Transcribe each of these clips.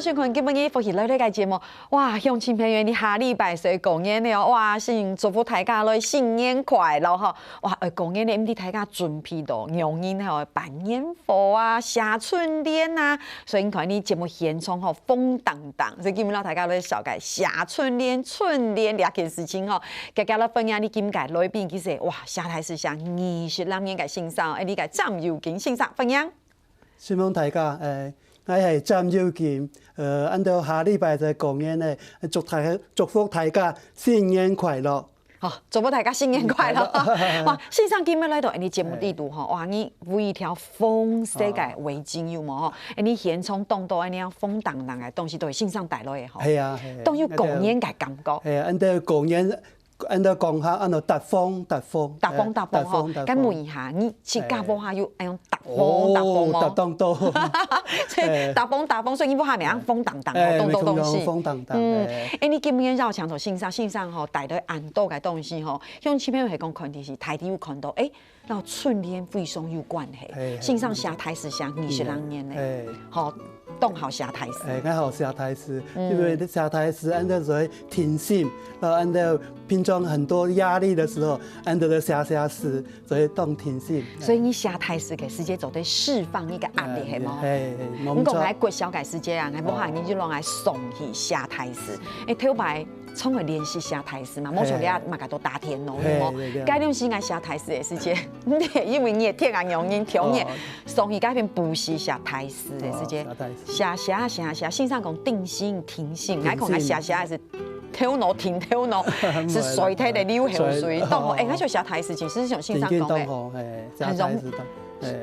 收看今日福喜来个节目，哇，乡亲朋友，你下礼拜岁过年了，哇，先祝福大家来新年快乐哈！哇，过年咧，唔知大家准备到牛年吼办年货啊、下春联啊，所以看你节目现场吼风荡荡，所以今日大家来小解下春联、春联两件事情吼，大家来分享你今届来宾其实哇，下台是像20人年嘅欣赏，你嘅占有金欣赏分享。希望大家我係詹耀健，按照下禮拜就過年咧，祝福大家新年快樂。好，祝福大家新年快樂！哇，線上今日來到你節目地度吼，哇，你為一條風色嘅圍巾有冇吼？你現場當到你樣風蕩蕩嘅東西都係線上帶來嘅吼。係啊，都有過年嘅感覺。係啊，按照過年。按照講下，按照特風吼。咁問一下，你自家播下要用特風嗎？特當多。特風，所以你播下咪風蕩蕩，東東西。風蕩蕩。你今年繞牆頭線上吼帶到按多嘅東西吼，像前面係講看電視，台底有看到，然後春聯非常有關係。線上下台是像20人年咧，好。動好下台詞，啱好下台詞，因為下台詞按照所謂挺性，然後按照平常很多壓力的時候，按照下詞，所以動挺性。所以你下台詞嘅時間就得釋放一個壓力係冇？你講喺國小嘅時間啊，我下年就攞嚟送去下台詞，頭擺。從會練習下台詞嘛，冇像你啊，嘛個都打天咯，係該練習愛下台詞嘅時間，因為你也聽人用人聽嘢，所以該邊補習下台詞嘅時間，下，線上講定性、停性，愛講愛下還是跳腦停跳腦，是水體的流口水，當我愛就下台詞，其實像線上講嘅，很容易。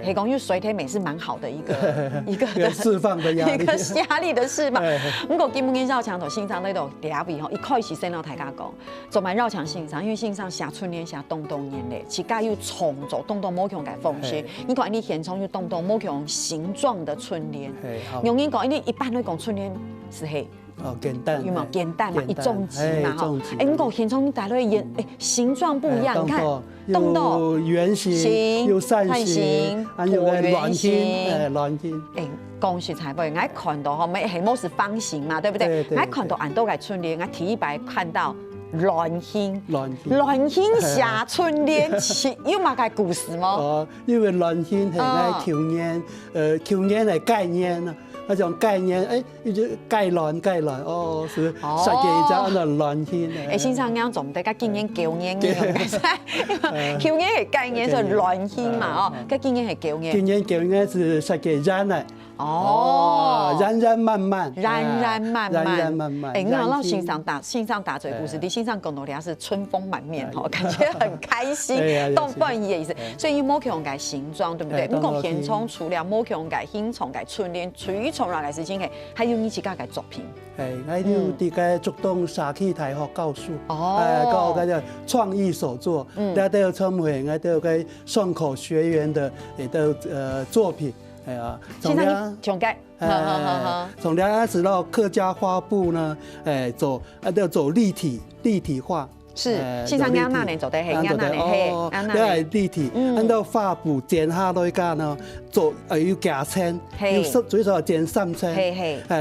係講，因為水體美是蠻好的一個釋放的壓力，一個壓力的釋放。不過基本跟繞牆頭欣賞呢度兩位吼，一開始先讓大家講，做埋繞牆欣賞，因為欣賞下春聯下東東年咧，自家要重做東東冇強嘅風氣。你講你現場要東東冇強形狀的春聯，用英講，因為一般來講春聯是係。簡單，有冇簡單嘛？一種機嘛，吼。你講現場你帶來的形狀不一樣，你看，東東圓形，有扇形，還有個圓形，講實在不，我看到吼，係冇是方形嘛，對不對？我看到很多嘅春聯，我第一排看到鸞星下春聯，有乜嘅故事嗎？因為鸞星係喺求年嘅概念啊。那種概念，就概卵哦，是設計咗按照卵天。先生啱做唔得，今年舊年嘅，舊年係概念就卵天嘛哦，今年係舊年。今年舊年是設計人嚟。冉慢慢。你看到欣賞打嘴故事，你欣賞講到你是春風滿面吼，感覺很開心，都不一樣意思。所以冇強嘅形狀，對不對？你講現場除了冇強嘅形狀嘅春聯，隨從來嘅事情係，還有你自家嘅作品。我有啲嘅主動社區大學教書，教嗰啲創意手作，我都有參與，我都有個雙口學員的作品。係啊，從兩直到客家花布呢，要走立體化。是，線上啱那年做得係，啱那年係，你係立體，按照花布剪下來間呢，做要夾層，要最少剪3層，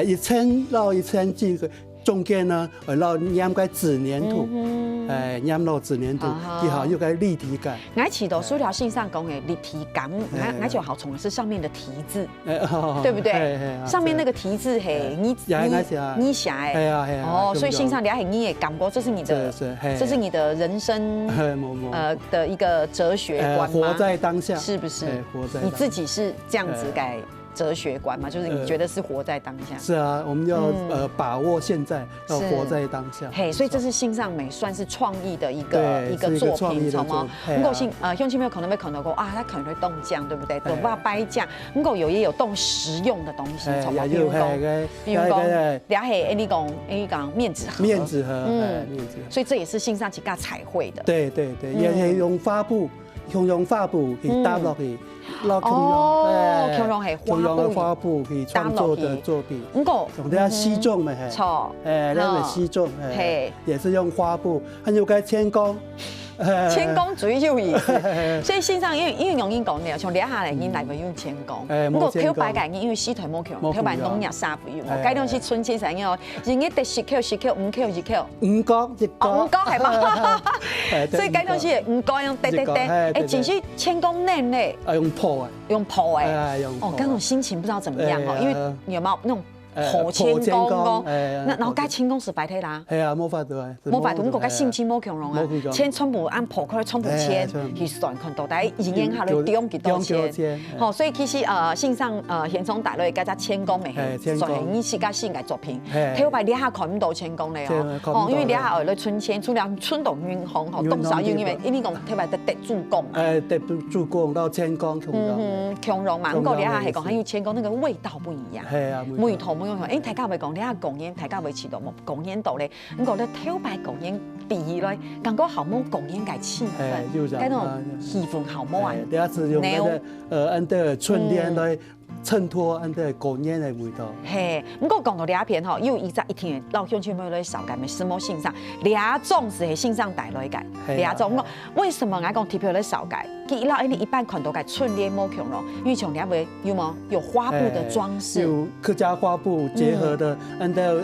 一層繞一層這個。中間呢，會撈黏個紙黏土，黏落紙黏土，然後有個立體感。我起到書條信上講嘅立體感，我就好從是上面的題字，對不對？上面那個題字係你寫嘅，哦，所以信上你係你也感覺，這是你的人生的一個哲學觀嗎？活在當下，是不是？你自己是這樣子改哲學觀嘛，就是你覺得是活在當下。是啊，我們要把握現在，要活在當下。嘿，所以這是欣賞美，算是創意的一個作品，好嗎？不過鄉親朋友可能會看到過啊，他可能會凍醬，對不對？都把白醬，不過也有凍實用的東西，比如講，你講面紙盒，面紙盒，所以這也是欣賞一個彩繪的。對，也係用花布去搭落去。強龍係花布去創作的作品，同啲西裝咪係，錯，那個西裝，也是用花布，還有個天空，千功最有意思。所以线上因为容易讲了，像掠下来因来袂用千功，不过挑白个因为四腿冇强，挑白农业沙肥，改良是春节上要人一得10Q、10Q、5Q、2Q， 5角1角，5角系嘛？所以改良是5角用滴滴滴，哎，真是千功嫩嘞，用破的，用破哎，哦，那种心情不知道怎么样哈，因为有没有那种。破千功，那然后该轻功是白体啦，系啊，冇法度啊，冇法度，我该心情冇强容啊，千全部按破开全部千去算，看到底营养下来中几多钱，好，所以其实线上现从大类加只千功咪系，算系你是甲新嘅作品，睇好白掠下看唔到千功嘞哦，因为掠下来春千，除了春动运红吼，动少运因为你讲睇白得助攻，得助攻到千功强容，强容嘛，不过掠下系讲还有千功那个味道不一样，系啊，每头冇用，大家咪讲掠下贡烟，大家咪吃到冇贡烟度咧，咁讲咧挑白贡烟比咧，感觉好冇贡烟嘅气氛，嗰種氣氛好冇啊！掠下是用那個按的春天來襯托按的貢煙的味道。係，不過講到掠片吼，有一天老鄉親們來少解咪什麼線上掠種是係線上帶來嘅，掠種我為什麼我講特別來少解？其實你一般看到嘅春聯冇強咯，因為像掠會有冇有花布的裝飾，有客家花布結合的按的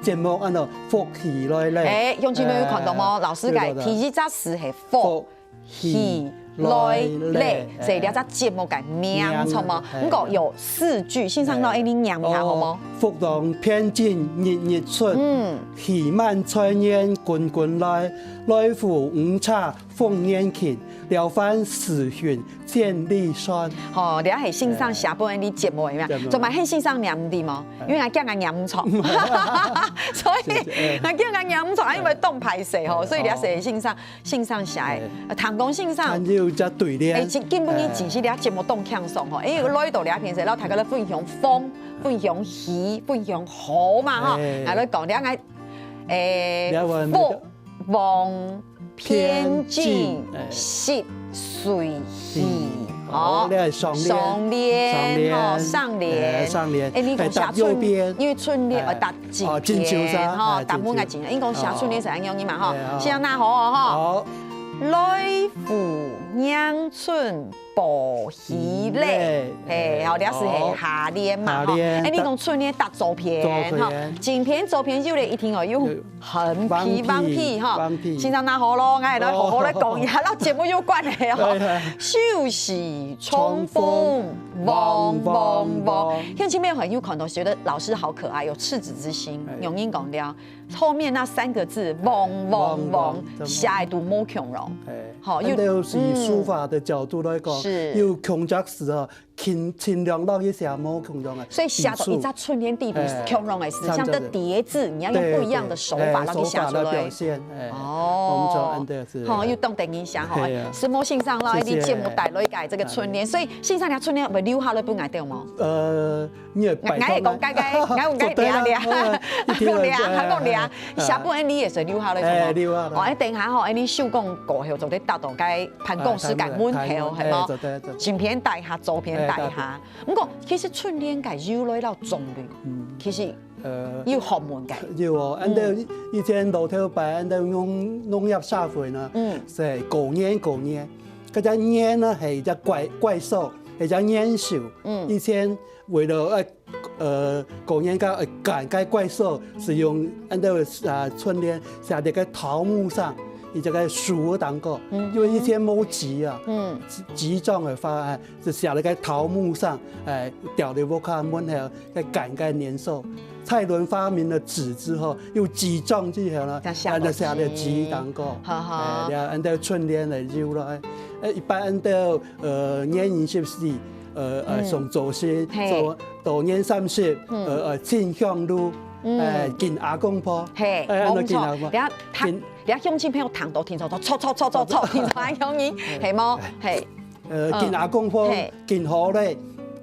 節目按照福氣來咧。鄉親們有看到冇？老師嘅第一隻詞係福氣。來咧，所以你只節目嘅名錯嘛？咁個有4句，線上到你念下好冇？福浪偏進日日出，喜滿春煙滾滾來，來福五叉鳳煙勤，了凡四旬見利山。哦，你係線上下半你節目係咩？仲咪喺線上念啲嘛？因為我驚我念唔錯，所以我驚我念唔錯，因為動排寫吼，所以你係線上寫嘅，唐公線上。只對聯，根本你只是你節目動向上吼，因為攞到你平時，然後大家咧分享風、分享喜、分享好嘛吼，係咧講你嗌福旺偏進失隨喜。哦，上聯，上聯，你講下春聯，因為春聯搭正片，哈，搭滿個正，你講下春聯是咁樣嘅嘛，哈，先那好啊，哈，來福迎春報喜咧，好，你是係下聯嘛，哈，你講春聯搭照片，哈，正片照片有咧一定要有橫批、橫批，哈，先生那好咯，我係來好好來講一下，嗱節目有關係哦，休息衝鋒，旺旺旺，鄉親們很有看到，覺得老師好可愛，有赤子之心，用英講了，後面那3個字旺旺旺，下一度冇強容，好，又是書法的角度來講。有強弱時候，盡量到一下冇強弱嘅。所以寫到一隻春聯地圖強弱嘅時，像的疊字，你要用不一樣的手法讓你寫出來。表現，哦，好，又懂得影響吼，什麼線上啦，一啲節目帶來改這個春聯，所以線上啲春聯咪留下來不愛掉嗎？你係講解，我講掠，下半你也是留下來，留下來。哦，等下吼，你收工過後就得達到該辦公室該門口係嗎？照片帶下，照片帶下。不過其實春聯該要來到種類，其實要學問嘅。要哦，按照以前老頭擺，按照農業社會呢，係狗年，嗰隻年呢係隻怪獸，係隻年獸。以前為了狗年個趕個怪獸，是用按照春聯寫喺個桃木上。你這個樹當個，因為以前冇紙啊，紙裝嘅話，就寫喺個桃木上，吊喺屋卡門口，個趕個年獸。蔡倫發明了紙之後，用紙裝之後呢，就寫喺紙當個，然後按照春聯嚟繞落，一般按照年年十四，上祖先，到年30，進香爐。見阿公婆，係冇錯。你鄉親朋友談到天錯，天錯喺鄉音係冇係。見阿公婆，見好咧，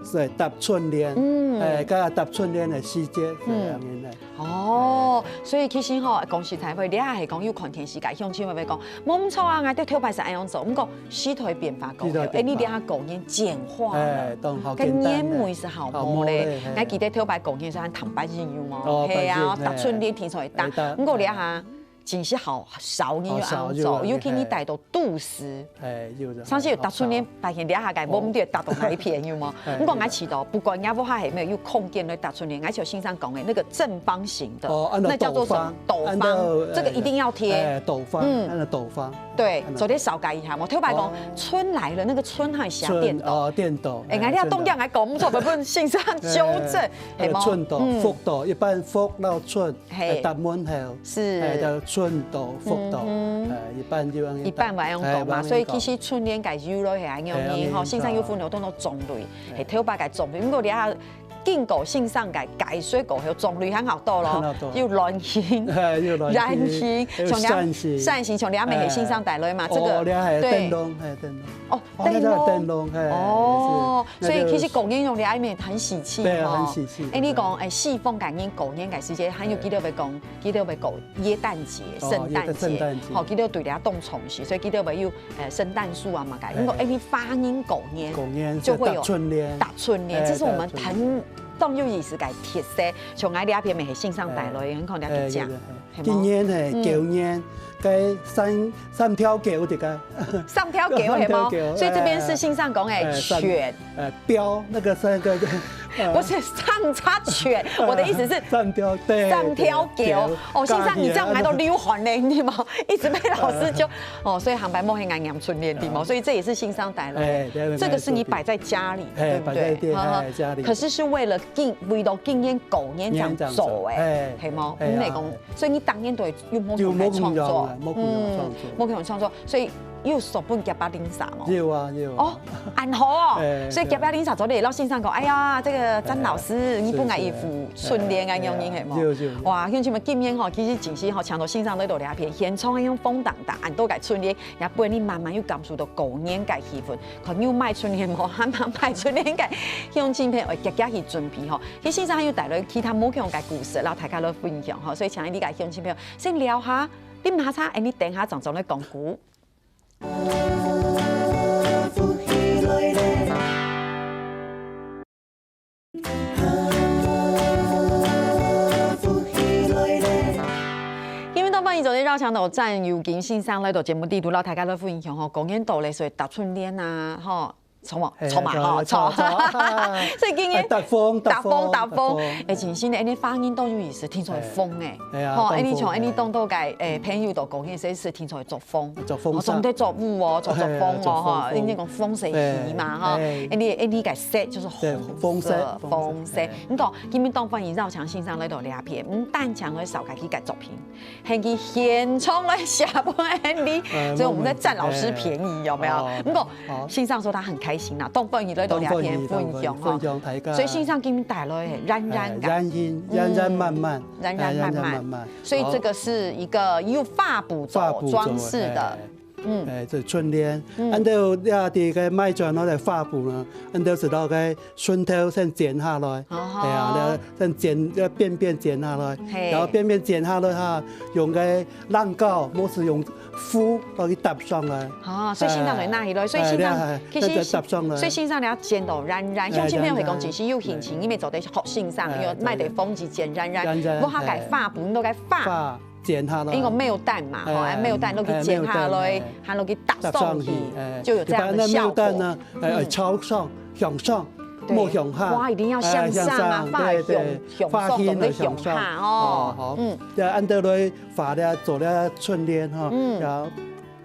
係搭春聯，加搭春聯嘅時節係咁樣嘅。哦，所以其實吼講實在話，你係講要看電視界鄉親咪講，冇唔錯啊！我哋挑牌是咁樣做，不過時代變化過後，你哋下講嘢簡化了，跟年味是好冇咧。我記得挑牌講嘢是按唐白日用哦，係啊，搭春聯天才會搭，不過你下。真是好少你要做，尤其你带到杜斯，上次有打出年白天两下个，我们就打到哪一片有吗？你讲俺起到，不管伢不还没有空间来打出年，俺就欣赏讲的那个正方形的，那叫做什么斗方，这个一定要贴。斗方，那个斗方。对，昨天少改一下嘛。头白讲春来了，那个春还下电斗。电斗。哎，俺俩东阳还搞不错，不不，欣赏纠正。春斗、福斗，一般福到春，搭门后是叫春斗、福斗，一般就用。一般话用斗嘛，所以其实春天改油落下用呢，吼，欣赏有分流动到种类，系头白改种类，不过你下。建构性上改水果后种类很好多咯，又软型、燃型、扇形，从两面系性上带来嘛，这个对，哦，灯笼，哦，所以其实狗年用两面很喜气，对，很喜气。哎，你讲细风感应狗年改时节，还有记得要讲，记得要讲耶诞节、圣诞节，好，记得对俩动宠时，所以记得要有圣诞树啊嘛改。你讲哎，你发音狗年就会有大春联，这是我们很。动有意思改特色，从俺两边咪系线上带来，很可能去讲。今年系旧年，该三条狗的个。3条狗系吗？所以这边是线上讲诶犬。标那个三个。不是上叉犬，我的意思是3条狗。哦，线上你这样还都溜环嘞，你吗？一直被老师就哦，所以航白莫黑俺养春联的嘛，所以这也是线上带来。这个是你摆在家里，对不对？摆在家里。可是是为了为了纪念狗年这样走哎，系吗？你那讲，所以你当年都有莫可创作，莫可创作，所以。有手本夹巴林啥吗？有啊。哦，很好哦。所以夹巴林啥昨天老先生讲，哎呀，这个詹老师，你不爱衣服春联啊用用系吗？哇，像像么今年吼，其实真是吼，墙头线上都有两片，现场用风挡挡，按都改春联，也不然你慢慢又感受到狗年改气氛，可又卖春联无，还卖春联改用镜片为夹去准备吼。其实线上还有带来其他某种改故事，然后大家都分享吼，所以请你改用镜片先聊下，你唔下差，哎，你等下总总来讲古。因为到半夜昨天绕墙头站有景线上来到节目地图，老大家都分享吼，公园道咧，所以搭春联啊，吼。筹码哈，所以今年大风，哎，真心的，哎，你发音都有意思，听出来风哎，吼，哎，你从哎你动都改，哎，朋友都讲，些是听出来作风，总得作舞哦，作风哦，哈，你那个风是鱼嘛，哈，哎你改色就是红色，你讲今年当翻译绕墙线上来到两片，单墙来少改去改作品，还去现场来下班你，所以我们在占老师便宜有没有？你讲线上说他很开心啦，东方娱乐都两片分享哈，所以线上给你带来冉冉感，冉慢慢，所以这个是一个用发布做装饰的。这春联，按照呀啲个卖砖攞嚟发布呢，按照是到个笋头先剪下来，系啊，先剪边剪下来，然后边剪下来哈，用个浪膏，或是用敷落去搭上来。哦，所以线上就拿起来，所以线上其实所以线上你要剪到冉冉，像这边会讲其实有心情，因为做得好线上，因为卖得风机剪冉冉，我下改发布，你都改发。剪下来，因为没有蛋嘛，没有蛋都给剪下来，还都给打上去，就有这样的效果。呢，朝上向上，莫向下。花一定要向上啊，发向上，的向下哦。好，按照来发了做了春联哈，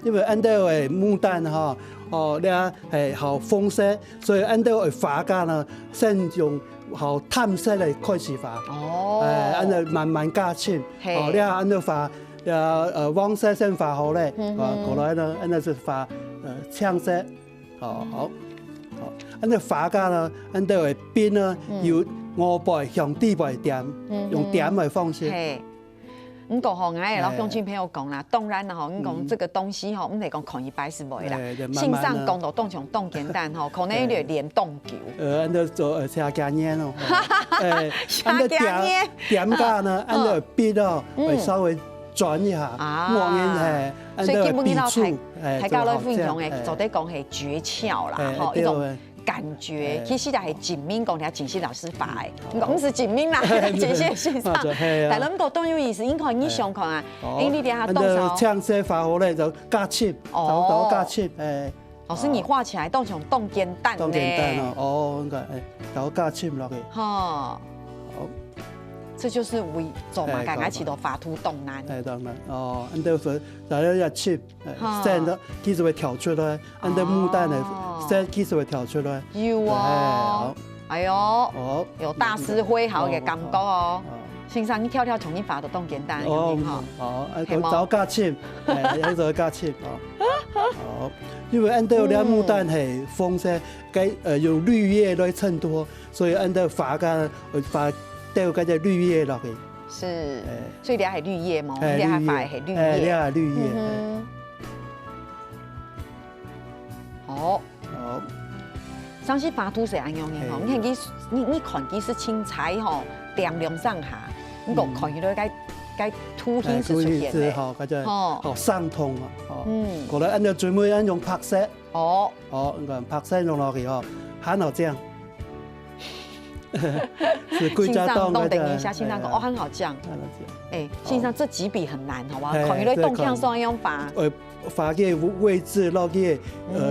因为按照的牡丹哈，了好丰盛，所以按照的发家呢，先用。好淡色来开始发，按照慢慢加深，你按照发，黄色先发好嘞，过来呢，按照是发呛色，好，按照发家呢，按照的边呢，由5倍向低倍点，用点的方式。你讲吼，俺老乡亲朋友讲啦，当然啦吼，你讲这个东西吼，我们来讲可以摆是袂啦。线上讲到动像动简单吼，可能有点联动球。按照做下家捏咯，下家捏。点架呢，按照笔哦，会稍微转一下，莫言所以基本上大家来分享诶，就得讲系诀窍啦，吼，一种感觉，其实也是景明讲，你景熙老师发的，不是景明啦，景熙欣赏。但咱个动有意思，因看你想看啊，因你底下动手。唱些发好咧就加切，就加切，老师，你画起来动成冻煎蛋呢？冻煎蛋哦，应该搞加切落去。好。这就是为做嘛，家起到发图动难。动难哦，按照说，大家要切，线的其实会跳出来，按照木蛋的线其实会跳出来。有哦，哎呦，有大师挥毫嘅感觉哦。先生，你跳跳从你发的冻简单，有冇哈？哦，找加切，有做加切哦。因为按照两木蛋系风色，用绿叶来衬托，所以按照发干发。掉嗰只绿叶落去，是，所以你系绿叶嘛，你系发系绿叶，你系绿叶。好，上次发图是安样嘅吼，你看你看佢是青菜吼，点亮上下，你个看起来该凸显是出现嘅，好，嗰只好生痛啊，过来按照最尾按用拍色，拍色用落去哦，很好酱。欣赏动等一下，欣赏很好酱。欣赏这几笔很难，好不好？看你对动向双用法。发嘅位置，落嘅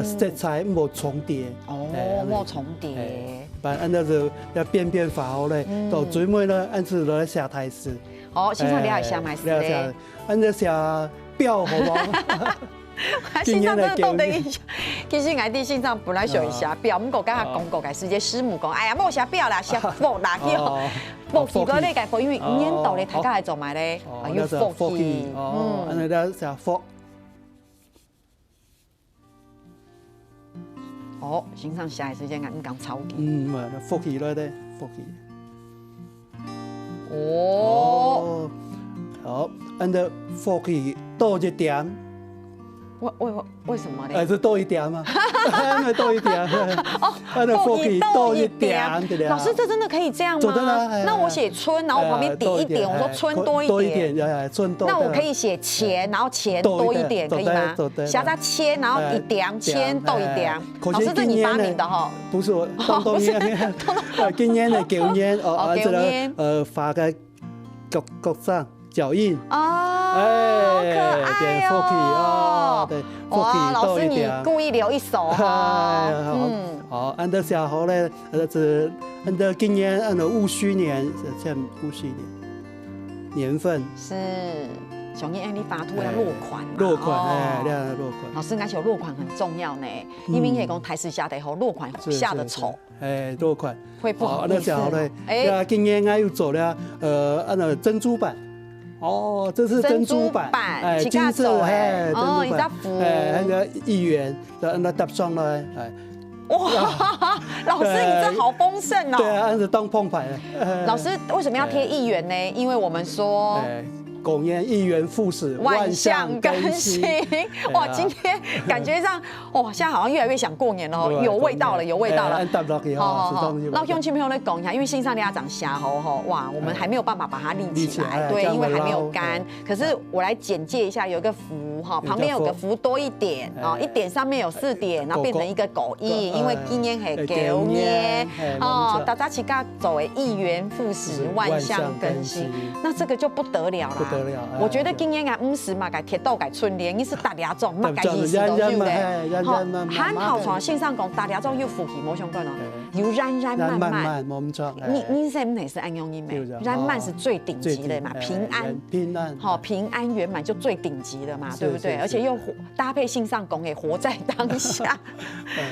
色彩冇重叠。冇重叠。按照就要变化好咧，到最尾呢，按照来下台词。欣赏你系下埋词咧。按照下标好冇？欣赏真的动等一下，其实我哋欣赏本来想写表，唔过刚下讲过嘅世界师母讲，哎呀，冇写表啦，写福啦，福气嗰啲嘅福，因为五年度你大家系做埋咧，要福气，按照写福。欣赏下嘅时间我唔讲抄记。福气来咧，福气。好，按照福气多一点。为什么呢？是多一点吗？多一点。福气多一点。老师，这真的可以这样吗？那我写春，然后我旁边点一点，我说春多一点。春多。那我可以写钱，然后钱多一点，可以吗？写在千，然后一点，千多一点。老师，这你发明的哈？不是我，东年，今年的旧年发个国上。脚印好可爱哦！哇，老师你故意留一手哈。好，按照写好咧，是按照今年按照戊戌年，像戊戌年份是。小英，你发图要落款嘛？落款，落款。老师，而且落款很重要呢，因为可以讲台词下得好，落款下得丑，落款会不好意思。那今年我又做了按照珍珠版。这是珍珠版，金色，珍珠版，那个1元，让它搭上来，哇，老师你这好丰盛哦！对啊，按照当碰牌。老师为什么要贴1元呢？因为我们说。苟延1元复始，万象更新。哇，今天感觉上，哇，现在好像越来越想过年了，有味道了，有味道了。好，那用亲朋友来讲一下，因为线上大家长虾吼，哇，我们还没有办法把它立起来，对，因为还没有干。可是我来简介一下，有一个福哈，旁边有个福多一点啊，1点上面有4点，然后变成一个狗印，因为今年是狗年哦，大家起家走为1元复始，万象更新，那这个就不得了了。我觉得今年啊50嘛，改铁豆改春联，你是大家种，嘛改意思都有嘞。好，很好传线上讲，大家种有福气，冇相关哦，有冉冉慢慢。你是哪是安用音没？冉慢是最顶级的嘛，平安，好，平安圆满就最顶级的嘛，对不对？而且又搭配线上讲，也活在当下，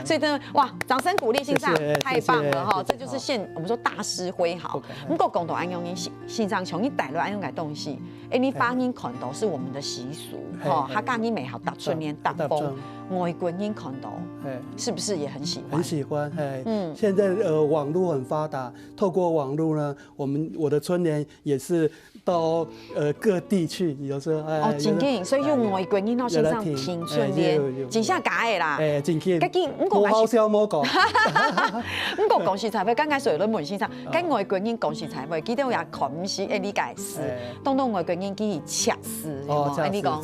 所以真的哇，掌声鼓励线上，太棒了哈！这就是我们说大师挥毫。不过共同安用音线上从你带来安用改东西。你发音看到是我们的习俗，他讲音美好，搭春联、搭风，外国人看到，是不是也很喜欢？很喜欢，现现在网络很发达，透过网络呢，我的春联也是到各地去，有时候真紧，所以用外国囡仔身上听春联，真正假的啦，真紧，无好笑无讲。不过讲实在话，刚开始有人问先生，跟外国人讲实在话，记得也看不是理解诗，当外国人去测诗，你讲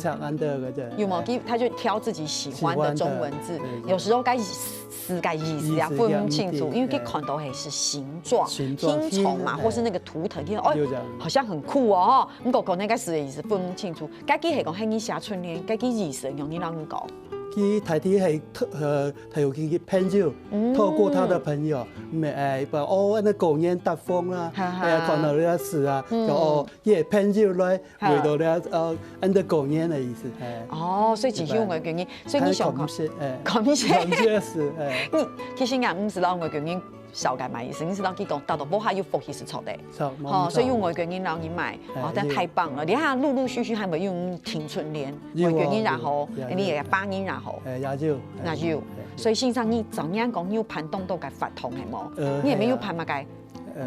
有冇？他就挑自己喜欢的中文字，有时候该诗该意思也分不清楚，因为可以看到是形状、拼虫嘛，或是那个图腾，好像很酷哦。不过讲那个诗的意思分不清楚，该记系讲迄个写春联，该记意思用你啷个讲？佢睇啲係睇佢朋友，透過他的朋友，那狗年搭風啦，看到呢事啊，就也朋友來回到了按照狗年的意思。哦，所以只用外國人，所以你想看，感謝是。你其實也唔是讓外國人小解買意思，你是讓佢講大到不還有福氣是錯的，所以用外國人讓你買，但太棒了。你看陸陸續續還沒用聽春聯，外國人然後你也八年然後，那就，所以先生你怎樣講你要辦動都該發通係冇？你也沒有辦嘛該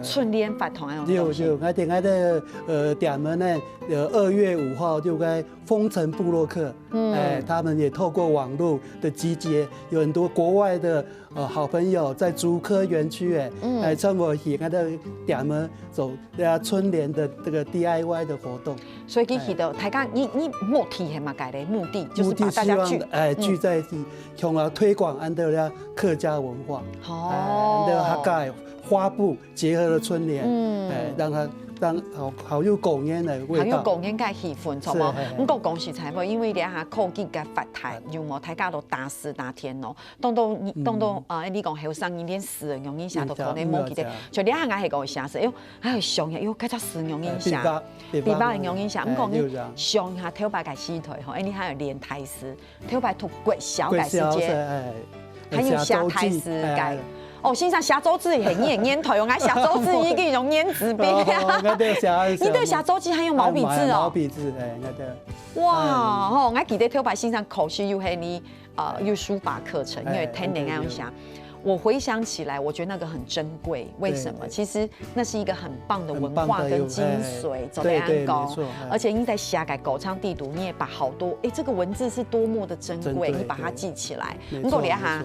春聯發通啊？有，我哋點們呢？2月5號就該豐城部落客，他們也透過網絡的集結，有很多國外的好朋友在竹科園區，趁我去我哋點們做春聯的這個 DIY 的活動。所以去到大家，你目的係嘛？改的目的就是把大家聚在一起，向推廣安德烈客家文化，安德客家花布結合了春聯，讓它好有狗年的味道，好有狗年嘅氣氛，錯冇？不過講實在話，因為你下科技嘅發達，有冇大家都打死打天咯，當到你講後生一點詩人用印象都可能冇記得，就你下係講寫詩，還有上日喲，嗰隻詩用印象，比巴用印象，唔講你上下頭擺嘅詩台，你還有練台詩，頭擺讀國小嘅時間，還有寫台詩嘅。先生寫組字係黏台，我寫組字已經用黏紙筆。你對寫組字還用毛筆字哦？毛筆字，我哇，我記得頭擺先生考試又係你有書法課程，因為聽人樣寫。我回想起來，我覺得那個很珍貴。為什麼？其實那是一個很棒的文化跟精髓，走得很高。而且你在寫改狗昌地圖，你也把好多這個文字是多麼的珍貴，你把它記起來。你講你下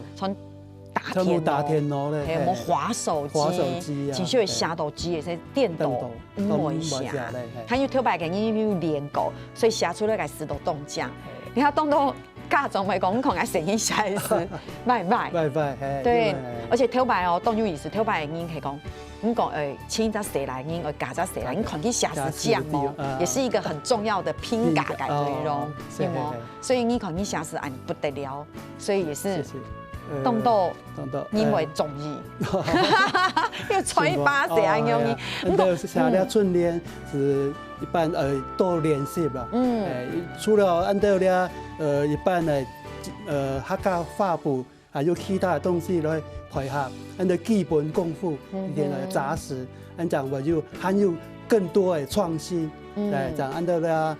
從打天咯，還有冇滑手機，其實會寫到字嘅，係電腦唔會寫。還有頭擺嘅你要練過，所以寫出來嘅詩都動靜。你睇當到家長咪講，可能成日寫詩，拜。對，而且頭擺哦，當有意思，頭擺嘅人係講，你講請隻蛇來，你加隻蛇來，你看佢寫詩這樣哦，也是一個很重要的拼改嘅內容，有冇？所以你看你寫詩啊不得了，所以也是。動到因為中意，要吹巴蛇啊樣嘢。咁就寫了春聯是一般都練習啦。除了按照了一般的客家花布，還有其他東西來配合，按照基本功夫一點來紮實，按這樣我就還有更多的創新，來這樣按照了。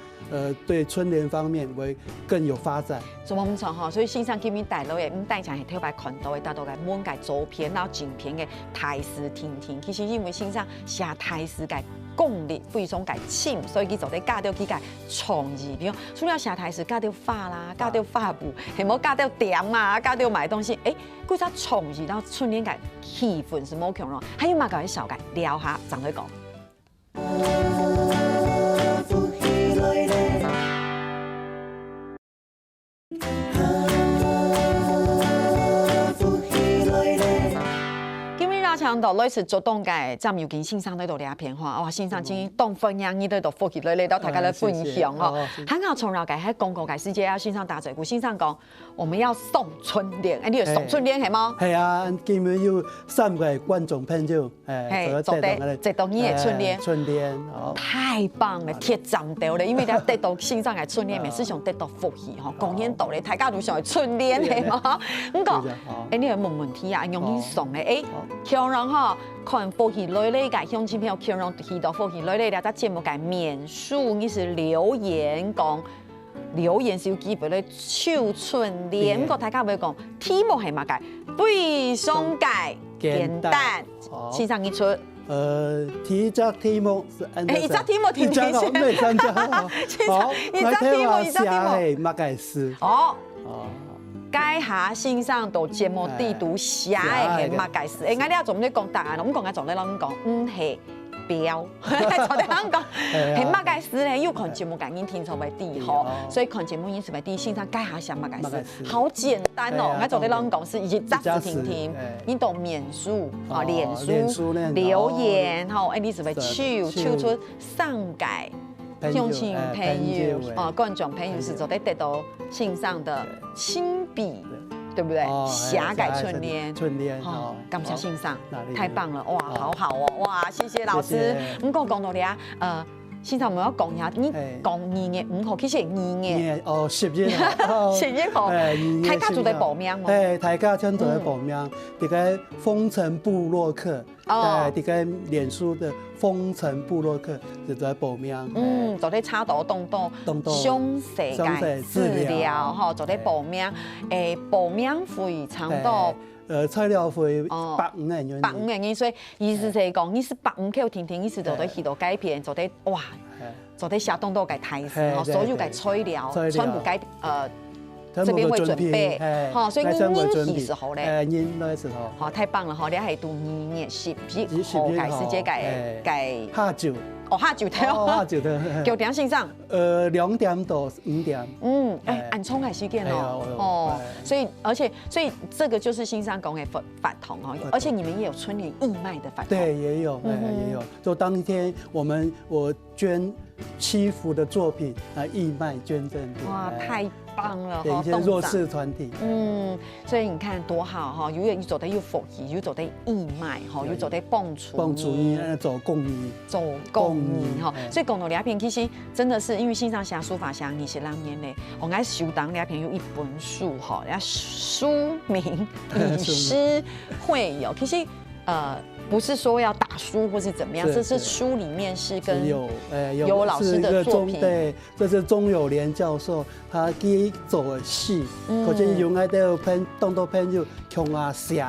對春聯方面會更有發展。做冇唔錯嗬，所以先生今日帶到嘅，帶上係頭擺看到嘅，帶到嘅滿嘅照片，然後照片嘅台詞聽。其實因為先生寫台詞嘅功力非常嘅深，所以佢就得加到幾個創意，比如除了寫台詞，加到花啦，加到花布，係冇加到點啊，加到買東西，嗰隻創意到春聯嘅氣氛是冇強咯。還有乜嘅小嘅聊下，怎去講？唱到類似做動嘅，站有見先生喺度聊片話，哇！先生今日當分享，你喺度福氣嚟到大家來分享哦。很好，從了解喺廣告嘅世界啊，先生打嘴鼓，先生講我們要送春聯，你要送春聯係嗎？係啊，今日要3個觀眾朋友，做得接到你嘅春聯，春聯太棒了，貼讚到咧，因為你得到先生嘅春聯，每次想得到福氣嗬，講演道理，大家都想春聯係嗎？咁講，你有冇問題啊？用你送嘅，然後看福氣來咧嘅鄉親朋友，然後去到福氣來咧，咱節目嘅面書，你是留言講留言是有机会咧手春联，个大家要讲题目系嘛个背诵解简单，线上演出。第一则题目是一则题目听听先。没参加。好，一则题目，一则题目。写马改诗。哦。解下线上度节目地图写的系马改诗。我哋总咧讲答案，我们讲嘅总咧啷讲，系标。总咧啷讲，系马改诗咧，要看节目感应听出来第吼，所以看节目音是咪第线上解下写马改诗，好简单哦。我总咧啷讲是一杂字听听，你懂免书啊，脸书留言吼，你是咪手出上改。用亲朋友观众朋友是做得到线上的亲笔，对不对？写改春联，感谢线上，太棒了，哇，好好哦，哇，谢谢老师。唔过讲到你啊，线上我们要讲一下，你讲2月5号，其实2月11號，11號，大家做在報名嗎？大家真做在報名，這個風城部落客，這個臉書的風城部落客就在報名。做在插圖動詳細嘅資料，吼，做在報名，報名費差不多。材料費150元，所以意思係講，你是150塊聽聽，意思就在許多改變，就在哇，就在寫動作嘅台詞，所有嘅材料全部改這邊會準備，所以你人氣時候咧，太棒了，你係讀2月11號開始即係下晝。下晝睇，9點線上，2點到5點。按衝係時間哦，所以這個就是線上講嘅法堂哦，而且你們也有春聯義賣的法堂。對，也有。就當天我捐7幅的作品義賣捐贈。哇，太棒了！給一些弱勢團體。所以你看多好哈，又做得又福利，又做得義賣哈，又做得幫助做公益，哈。所以講到兩篇，其實真的是因為線上寫書法寫二十兩年咧，我愛收檔兩篇有一本書哈，然後書名以詩會友，其實不是說要打書或是怎麼樣，這是書裡面是跟有老師的作品。對，這是鍾有蓮教授他去做的詩，或者用喺度當到朋友共啊寫。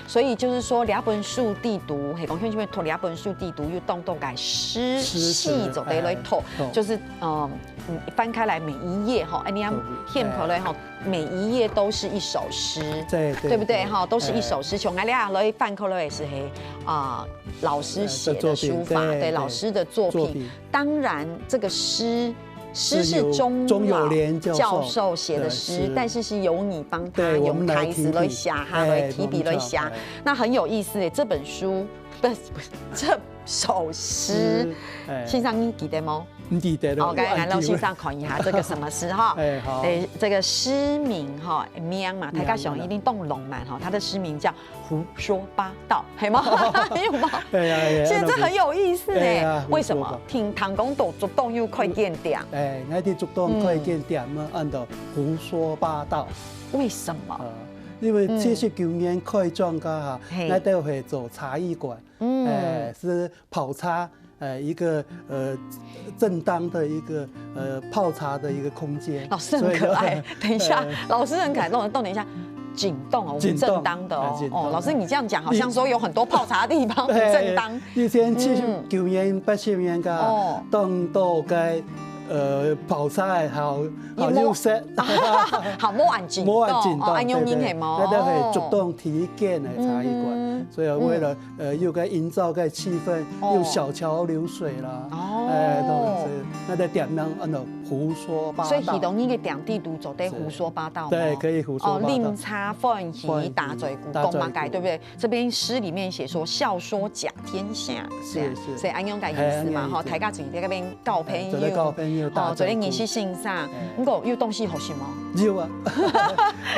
所以就是說兩本書地圖，係講因為讀兩本書地圖又當到改詩細走得來讀，就是翻開來每一頁哈，你要掀開來哈，每一頁都是一首詩，對不對哈？都是一首詩，從來兩來翻開來也是老師寫的書法，對老師的作品。當然，這個詩是鍾有蓮教授寫的詩，但是是由你幫他用台詞來寫，他來提筆來寫，那很有意思誒。這本書不是這首詩，線上你記得嗎？唔記得了。我來到線上看一下這個什麼詩哈。這個詩名哈名嘛，大家想一定動龍蠻哈，他的詩名叫胡說八道，係嗎？有嗎？其實這很有意思誒。為什麼？聽唐公道主動又快見點。我哋主動快見點嘛，按照胡說八道。為什麼？因為79年開莊噶嚇，我哋會做茶藝館，是泡茶。一個正當的一個泡茶的一個空間。老師很可愛。等一下，老師很可愛。等一下，景動哦，不正當的哦。老師你這樣講，好像說有很多泡茶的地方不正當。1979年、80年噶，當到嘅泡茶好優勢，好冇安靜，冇安靜，安用音係冇。我哋係主動提建嘅茶藝館，所以為了又該營造個氣氛，又小橋流水啦，都是那個點樣按照胡說八道。所以啟動呢個點地圖做得胡說八道。對，可以胡說八道。令茶歡喜打嘴鼓，講嘛改，對不對？這邊詩裡面寫說笑說甲天下，是，所以安用改意思嘛，哈，大家自己在嗰邊交朋友。昨天你是線上，不過有東西好食嗎？有啊，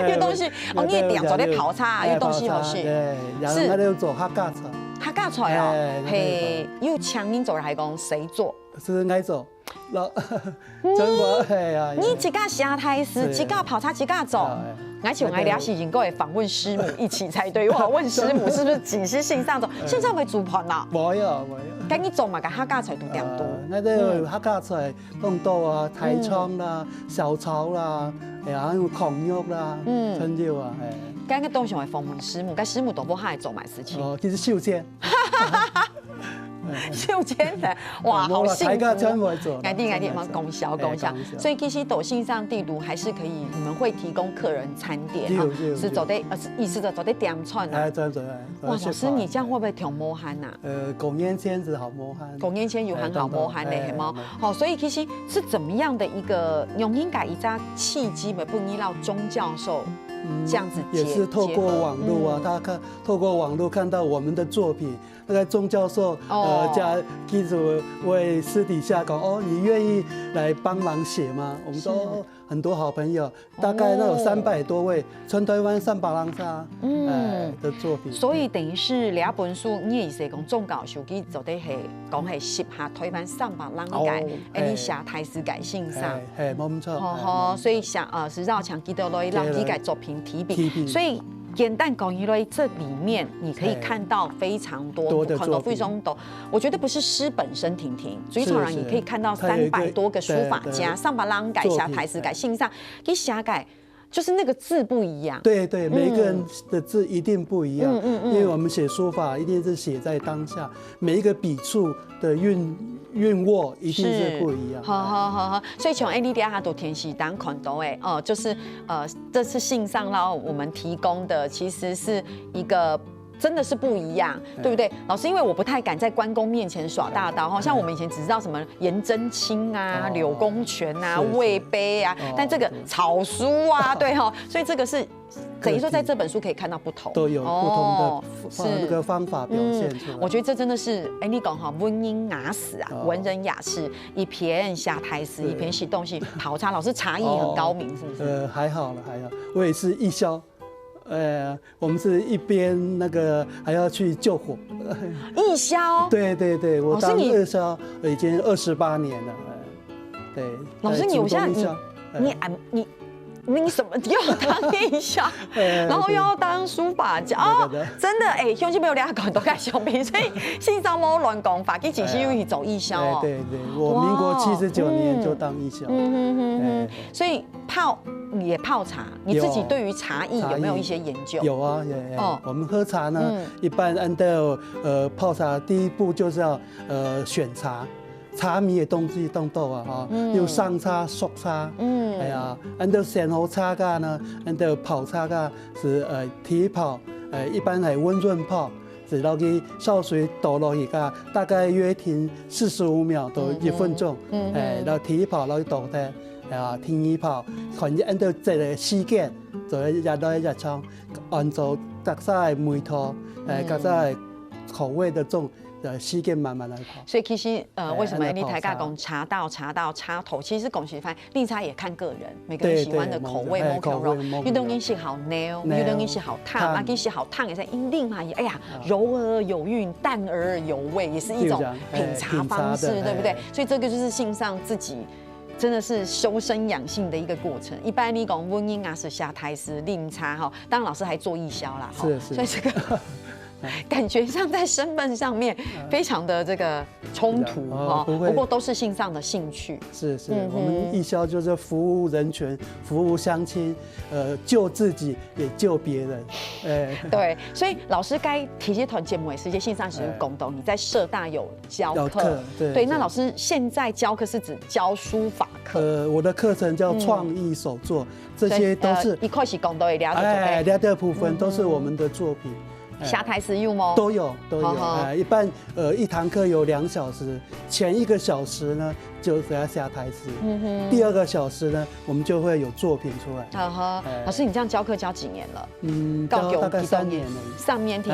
有東西。你也點昨天泡茶，有東西好食。是，我哋做客家菜。客家菜哦，係要請您做嚟講，誰做？是我做。真我係啊。你自家寫台詞，自家泡茶，自家做。而且我还俩是经过访问师母一起才对。我好问师母是不是只是线上做，线上会主盘呐？冇有。赶紧做嘛，甲客家菜都点多。那个客家菜更多啊，台窗啦、小炒啦，还有孔肉啦，春椒啊，刚刚东西会访问师母，跟师母都不还做买事情。哦，其实秀娟。秀娟的哇，好幸福！改定，帮功销。所以其实抖信上地图还是可以，你们会提供客人餐点是走的意思的走的点串啊。哇，老师你这样会不会挺摸憨呐？狗烟签子好摸憨，狗烟签有很好摸憨的，系吗？好，所以其实是怎么样的一个用应该一家契机不依赖钟教授。这样子也是透过网络啊，他透过网络看到我们的作品，那个钟教授加记者会私底下讲哦，你愿意来帮忙写吗？我们都很多好朋友，大概那有300多位，全台湾300人啥的作品。所以等于是两本书，你也是讲钟教授佢做的係講係適合台灣300人嘅，你寫台詞嘅欣賞，冇錯。所以是繞牆記到來讓佢嘅作品提筆，所以。简单讲一类，这里面你可以看到非常多的作品，我觉得不是诗本身停，最重要你可以看到300多个书法家，上把浪改下台词改信上，一下改。就是那个字不一样，对，每一个人的字一定不一样，因为我们写书法一定是写在当下，每一个笔触的韵握一定是不一样。好，所以从 ADD 它都填写当看到就是这次信上让我们提供的其实是一个。真的是不一样，对不对？老师，因为我不太敢在关公面前耍大刀哈，像我们以前只知道什么颜真卿啊、柳公权啊、魏碑啊，但这个草书啊，对哈，所以这个是等于说在这本书可以看到不同，都有不同的那个方法表现出来。我觉得这真的是，你讲哈，文音雅士啊，文人雅士，一篇下台词，一篇写东西，跑茶老师茶艺很高明，是不是？还好，我也是艺销。我们是一边那个还要去救火，义消。对，我当义消已经28年了，对。老师，你有像你什么又当义消，然后又要当书法家真的兄弟们有2个都盖小兵，所以信上冇乱讲法，其实又去走义消哦。对，我民国79年就当义消。所以也泡茶，你自己对于茶艺有没有一些研究？有啊，我们喝茶呢，一般按照泡茶第一步就是要选茶。茶米的东西都多啊，有上茶、熟茶，按照鲜红茶噶呢，按照泡茶噶是提泡，一般系温润泡，是落去烧水倒落去噶，大概约停45秒到1分钟，然后提泡落去倒的，天一泡，看按照这个时间，就日落日冲，按照各晒梅头，各晒口味的种。时间慢慢来跑，所以其实为什么你台家讲茶道、插头，其实恭喜发另茶也看个人，每个人喜欢的口味不同。有的人是好neu有的人是好烫，啊，其实好烫也是另嘛，哎呀，柔而有韵，淡而有味，也是一种品茶方式，对不对？所以这个就是信上自己。真的是修身养性的一个过程。一般你讲温音啊是下台是令茶哈，当然老师还做义消啦，所以这个。感觉上在身份上面非常的这个冲突哈，不过都是性上的兴趣。是，我们义消就是服务人权、服务乡亲，救自己也救别人。对，所以老师该提些团节目也是一些线上使用公动，你在社大有教课，对，那老师现在教课是指教书法课？我的课程叫创意手作，这些都是一块是公动的了解部分都是我们的作品。下台词用吗？都有。一般一堂课有2小时，前1个小时呢就是要下台词，第2个小时呢我们就会有作品出来。老师，你这样教课教几年了？教大概3年了。3年听，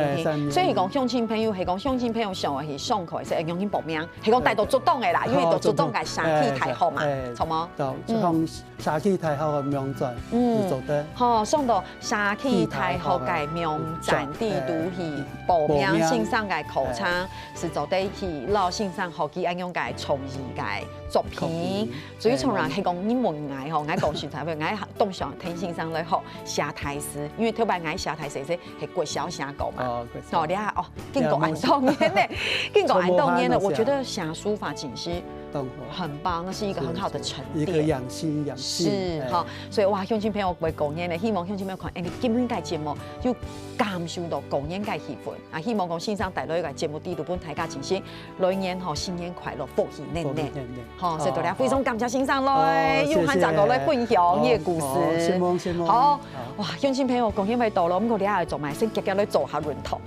所以讲乡亲朋友是讲乡亲朋友上的是上课是会用心报名，是讲带到主动的啦，因为都主动改沙气太好嘛，错吗？从沙气太好的名展，做得。送到沙气太好改名展地图。戏报名欣赏嘅口唱，是做对戏老欣赏好几安样嘅创意嘅作品。所以从来係講你問愛吼，愛講實在話，愛動上聽欣賞來學寫台詞，因為特別愛寫台詞係國小寫稿嘛。哦，你睇哦，經過安多年咧，經過安多年咧，我覺得寫書法其實很棒，那是一個很好的沉澱，一個養心養性。是哈，所以哇，鄉親朋友為過年咧，希望鄉親朋友看，你今天嘅節目要感受到過年嘅氣氛啊！希望講線上帶來個節目啲，日本大家真心來年吼新年快樂，福氣連連。好，所以大家非常感謝線上來，又和大家來分享呢個故事。好，哇，鄉親朋友過年咪到咯，咁我哋喺度做埋先，夾夾嚟做下輪堂。